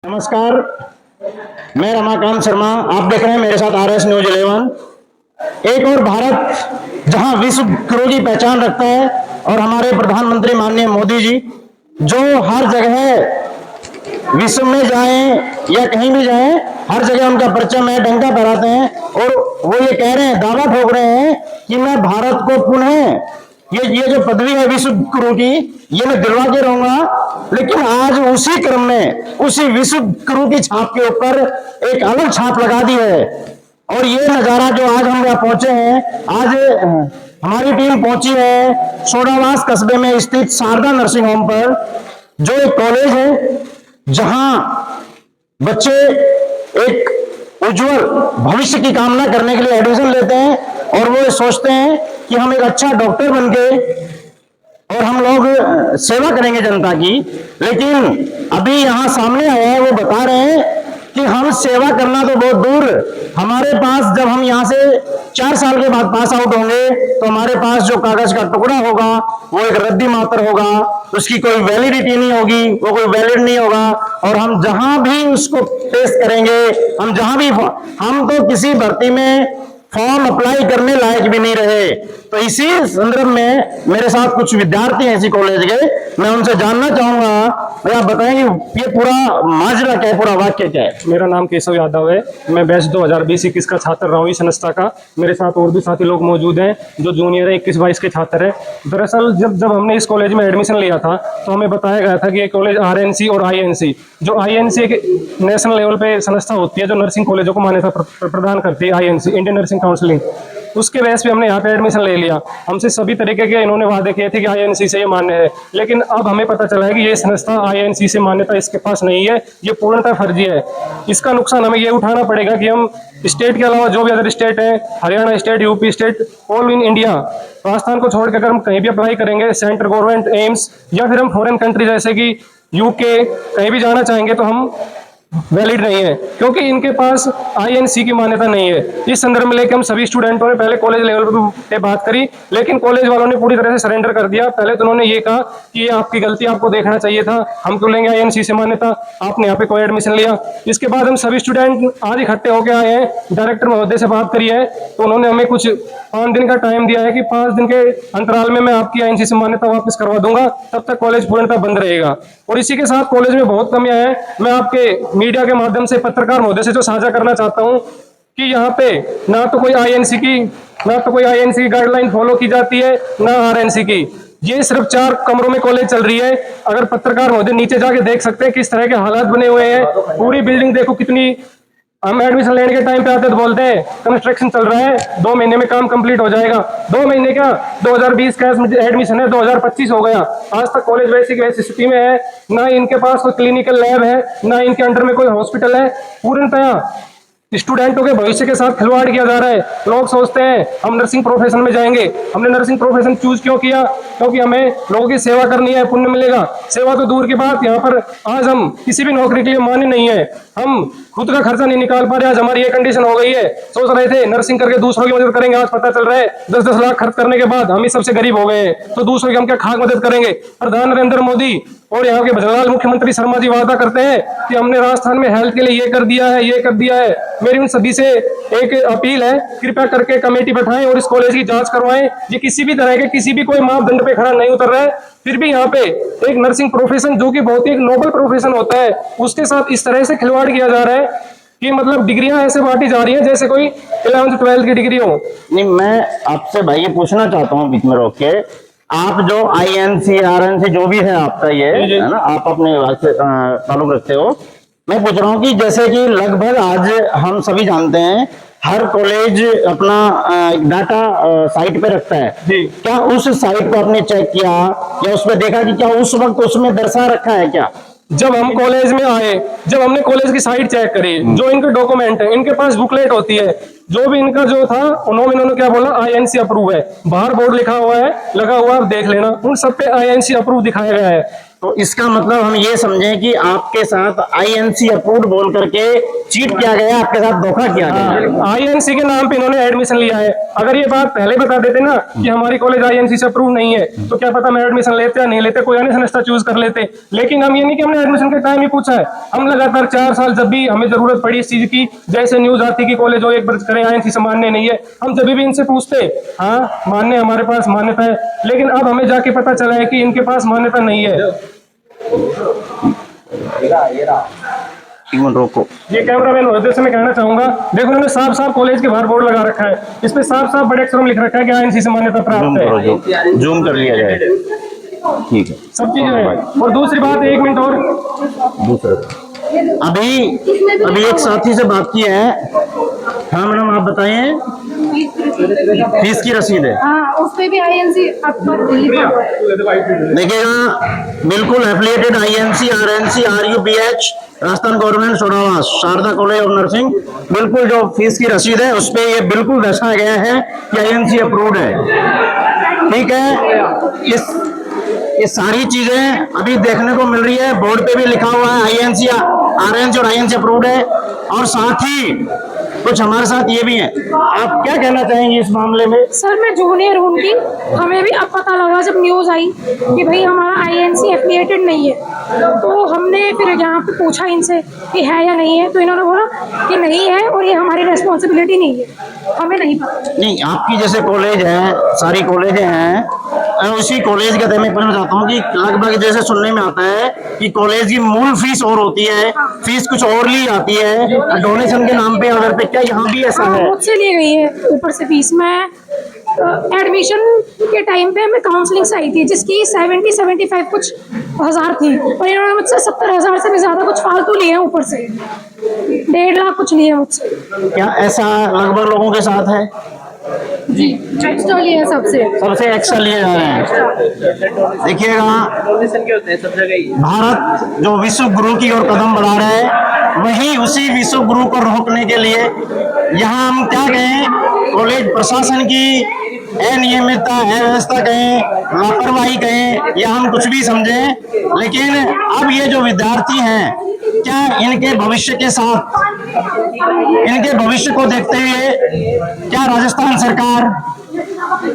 नमस्कार, मैं रमाकांत शर्मा। आप देख रहे हैं मेरे साथ RS न्यूज 11। एक और भारत जहां विश्व गुरु की पहचान रखता है और हमारे प्रधानमंत्री माननीय मोदी जी जो हर जगह विश्व में जाएं या कहीं भी जाएं, हर जगह उनका परचम है, डंका फहराते हैं और वो ये कह रहे हैं, दावा ठोक रहे हैं कि मैं भारत को पुनः ये जो पदवी है विश्व गुरु की, ये मैं दिलवा के रहूंगा। लेकिन आज उसी क्रम में उसी विश्व गुरु की छाप के ऊपर एक अलग छाप लगा दी है। और ये नजारा जो आज हम यहाँ पहुंचे हैं, आज हमारी टीम पहुंची है सोडावास कस्बे में स्थित शारदा नर्सिंग होम पर, जो एक कॉलेज है जहां बच्चे एक उज्जवल भविष्य की कामना करने के लिए एडमिशन लेते हैं और वो सोचते हैं कि हम एक अच्छा डॉक्टर बनके और हम लोग सेवा करेंगे जनता की। लेकिन अभी यहाँ सामने आए हैं, वो बता रहे हैं कि हम सेवा करना तो बहुत दूर, हमारे पास जब हम यहाँ से 4 साल के बाद पास आउट होंगे तो हमारे पास जो कागज का टुकड़ा होगा वो एक रद्दी मात्र होगा, उसकी कोई वैलिडिटी नहीं होगी, वो कोई वैलिड नहीं होगा। और हम जहां भी उसको टेस्ट करेंगे, हम तो किसी भर्ती में फॉर्म अप्लाई करने लायक भी नहीं रहे। तो इसी संदर्भ में मेरे साथ कुछ विद्यार्थी हैं इसी कॉलेज के, मैं उनसे जानना चाहूंगा, भैया बताएंगे ये पूरा माजरा क्या है, पूरा वाक्य क्या है। मेरा नाम केशव यादव है, मैं बैच 2020-21 का छात्र रहा हूँ इस संस्था का। मेरे साथ और भी साथी लोग मौजूद हैं जो जूनियर है, 21-22 के छात्र हैं। दरअसल जब हमने इस कॉलेज में एडमिशन लिया था तो हमें बताया गया था कि ये कॉलेज RNC और INC, जो INC एक नेशनल लेवल पे संस्था होती है जो नर्सिंग कॉलेजों को मान्यता प्रदान करती है, INC इंडियन नर्सिंग काउंसिलिंग, उसके बेस पे हमने यहाँ पे एडमिशन ले लिया। हमसे सभी तरीके के इन्होंने वादे किए थे कि INC से ये मान्य है, लेकिन अब हमें पता चला है कि ये संस्था INC से मान्यता इसके पास नहीं है, ये पूर्णतः फर्जी है। इसका नुकसान हमें ये उठाना पड़ेगा कि हम स्टेट के अलावा जो भी अदर स्टेट है, Haryana state, UP state, all in India, Rajasthan को छोड़कर अगर हम कहीं भी अप्लाई करेंगे, सेंट्रल गवर्नमेंट, एम्स या फिर हम फॉरेन कंट्री जैसे कि UK कहीं भी जाना चाहेंगे तो हम वैलिड नहीं है, क्योंकि इनके पास INC की मान्यता नहीं है। इस संदर्भ में लेकर हम सभी स्टूडेंटों ने पहले कॉलेज लेवल पे बात करी, लेकिन कॉलेज वालों ने पूरी तरह से सरेंडर कर दिया। पहले तो उन्होंने ये कहा कि ये आपकी गलती, आपको देखना चाहिए था, हम क्यों लेंगे INC से मान्यता, आपने यहाँ पे कोई एडमिशन लिया। इसके बाद हम सभी स्टूडेंट आज इकट्ठे होकर आए हैं, डायरेक्टर महोदय से बात करी है तो उन्होंने हमें कुछ 5 दिन का टाइम दिया है कि 5 दिन के अंतराल में मैं आपकी INC से मान्यता वापस करवा दूंगा, तब तक कॉलेज पूर्णतः बंद रहेगा। और इसी के साथ कॉलेज में बहुत कमियां हैं। मैं आपके मीडिया के माध्यम से पत्रकार महोदय से जो साझा करना चाहता हूं कि यहाँ पे ना तो कोई INC की गाइडलाइन फॉलो की जाती है, ना RNC की। ये सिर्फ 4 कमरों में कॉलेज चल रही है। अगर पत्रकार महोदय नीचे जाके देख सकते हैं किस तरह के हालात बने हुए हैं, पूरी बिल्डिंग देखो कितनी। हम एडमिशन लेने के टाइम पे आते तो बोलते हैं कंस्ट्रक्शन चल रहा है, 2 महीने में काम कंप्लीट हो जाएगा। 2 महीने क्या, 2020 का एडमिशन है, 2025 हो गया, आज तक कॉलेज वैसी की वैसी स्थिति में है। ना इनके पास कोई क्लिनिकल लैब है, ना इनके अंडर में कोई हॉस्पिटल है। पूर्णतः स्टूडेंटों के भविष्य के साथ खिलवाड़ किया जा रहा है। लोग सोचते हैं हम नर्सिंग प्रोफेशन में जाएंगे। हमने नर्सिंग प्रोफेशन चूज क्यों किया? क्योंकि हमें लोगों की सेवा करनी है, पुण्य मिलेगा। सेवा तो दूर की बात, यहाँ पर आज हम किसी भी नौकरी के लिए मान्य नहीं है, हम खुद का खर्चा नहीं निकाल पा रहे। आज हमारी ये कंडीशन हो गई है। सोच रहे थे नर्सिंग करके दूसरों की मदद करेंगे, आज पता चल रहा है 10-10 लाख खर्च करने के बाद हम ही सबसे गरीब हो गए हैं, तो दूसरों की हम क्या खाक मदद करेंगे। प्रधान नरेंद्र मोदी और यहाँ के भजनलाल मुख्यमंत्री शर्मा जी वादा करते हैं कि हमने राजस्थान में हेल्थ के लिए ये कर दिया है, ये कर दिया है। मेरी उन सभी से एक अपील है, कृपया करके कमेटी बैठाएं और इस कॉलेज की जांच करवाएं। ये किसी भी तरह के किसी भी कोई मापदंड पे खड़ा नहीं उतर रहा है, फिर भी यहाँ पे एक नर्सिंग प्रोफेशन जो कि बहुत ही एक नोबल प्रोफेशन होता है, उसके साथ इस तरह से खिलवाड़ किया जा रहा है कि मतलब डिग्रियां ऐसे बांटी जा रही हैं जैसे कोई 11th-12th की डिग्री हो। नहीं, मैं आपसे भाई ये पूछना चाहता हूँ बीच में रोक के, आप जो INC RNC जो भी है आपका ये है ना, आप अपने से ताल्लुक रखते हो, मैं पूछ रहा हूँ कि जैसे कि लगभग आज हम सभी जानते हैं हर कॉलेज अपना डाटा साइट पे रखता है जी। क्या उस साइट को आपने चेक किया या उस पर देखा कि क्या उस वक्त उसमें दर्शा रखा है क्या? जब हम कॉलेज में आए, जब हमने कॉलेज की साइट चेक करी, जो इनके डॉक्यूमेंट है, इनके पास बुकलेट होती है, जो भी इनका जो था उन्होंने क्या बोला, INC अप्रूव है। बाहर बोर्ड लिखा हुआ है, लगा हुआ है, आप देख लेना, उन सब पे INC अप्रूव दिखाया गया है। तो इसका मतलब हम ये समझें कि आपके साथ आईएनसी अप्रूव्ड बोल करके चीट किया गया, आपके साथ धोखा किया गया। आईएनसी के नाम पे इन्होंने एडमिशन लिया है। अगर ये बात पहले बता देते ना कि हमारी कॉलेज आईएनसी से अप्रूव नहीं है, तो क्या पता मैं एडमिशन लेते या नहीं लेते, कोई अन्य संस्था चूज कर लेते। लेकिन हम ये नहीं कि हमने एडमिशन के टाइम ही पूछा है, हम लगातार 4 साल जब भी हमें जरूरत पड़ी इस चीज की, जैसे न्यूज आती कि कॉलेज हो एक बार करें आईएनसी से मान्य नहीं है, हम जब भी इनसे पूछते हाँ मान्य, हमारे पास मान्यता है। लेकिन अब हमें जाके पता चला है कि इनके पास मान्यता नहीं है। एक मिनट रोको। ये कैमरामैन होते से मैं कहना चाहूंगा, देखो उन्होंने साफ साफ कॉलेज के बाहर बोर्ड लगा रखा है, इस पे साफ साफ बड़े अक्षरों में लिख रखा है कि आईएनसी से मान्यता प्राप्त है। जूम कर लिया जाए, ठीक है, सब चीजें हैं। और दूसरी बात, 1 मिनट और, दूसरा अभी एक साथी से बात की है। हाँ मैडम आप बताइए, फीस की रसीद है। हाँ, उस पे भी आईएनसी देखिएगा, बिल्कुल affiliated INC, RNC, RUPH, Rajasthan government Sodawas, Sharda college of nursing, बिल्कुल जो फीस की रसीद है उस पे ये बिल्कुल दर्शाया गया है कि आईएनसी अप्रूव्ड है। ठीक है, ये सारी चीजें अभी देखने को मिल रही है, बोर्ड पे भी लिखा हुआ है आईएनसी, आरएनसी और आईएनसी अप्रूव्ड है। और साथ ही कुछ हमारे साथ ये भी है, आप क्या कहना चाहेंगे इस मामले में? सर मैं जूनियर हूँ उनकी, हमें भी अब पता लगा जब न्यूज़ आई कि भाई हमारा आईएनसी एफिलिएटेड नहीं है, तो हमने फिर यहाँ पे पूछा इनसे कि है या नहीं है, तो इन्होंने बोला कि नहीं है और ये हमारी रेस्पॉन्सिबिलिटी नहीं है, हमें नहीं पता। नहीं, आपकी जैसे कॉलेज है, सारी कॉलेजें हैं, उसी कॉलेज के मैं कहना चाहता हूँ कि लगभग जैसे सुनने में आता है कि कॉलेज की मूल फीस और होती है, फीस कुछ और ली जाती है डोनेशन के नाम पे आधार पे, क्या यहाँ भी ऐसा है? मुझसे ली गई है ऊपर से फीस। मैं एडमिशन के टाइम पे मैं काउंसलिंग से आई थी जिसकी 70-75 कुछ हज़ार थी, और इन्होंने मुझसे 70,000 से भी ज़्यादा कुछ फालतू लिए हैं, ऊपर से 1.5 लाख कुछ लिए मुझसे। क्या ऐसा लगभग लोगों के साथ है? जी, एक्स्ट्रा लिए सबसे एक्स्ट्रा लिए जा रहे हैं। देखिएगा, भारत जो विश्व गुरु की ओर कदम बढ़ा रहा है, वही उसी विश्व गुरु को रोकने के लिए यहाँ हम क्या कहें, कॉलेज प्रशासन की अनियमितता, अव्यवस्था कहें, लापरवाही कहें, या हम कुछ भी समझें, लेकिन अब ये जो विद्यार्थी हैं, क्या इनके भविष्य के साथ, इनके भविष्य को देखते हुए क्या राजस्थान सरकार,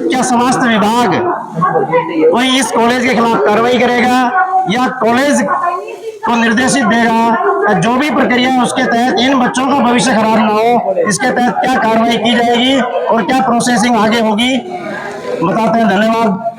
क्या स्वास्थ्य विभाग वही इस कॉलेज के खिलाफ कार्रवाई करेगा या कॉलेज को निर्देशित देगा, जो भी प्रक्रिया है उसके तहत इन बच्चों का भविष्य खराब ना हो, इसके तहत क्या कार्रवाई की जाएगी और क्या प्रोसेसिंग आगे होगी, बताते हैं। धन्यवाद।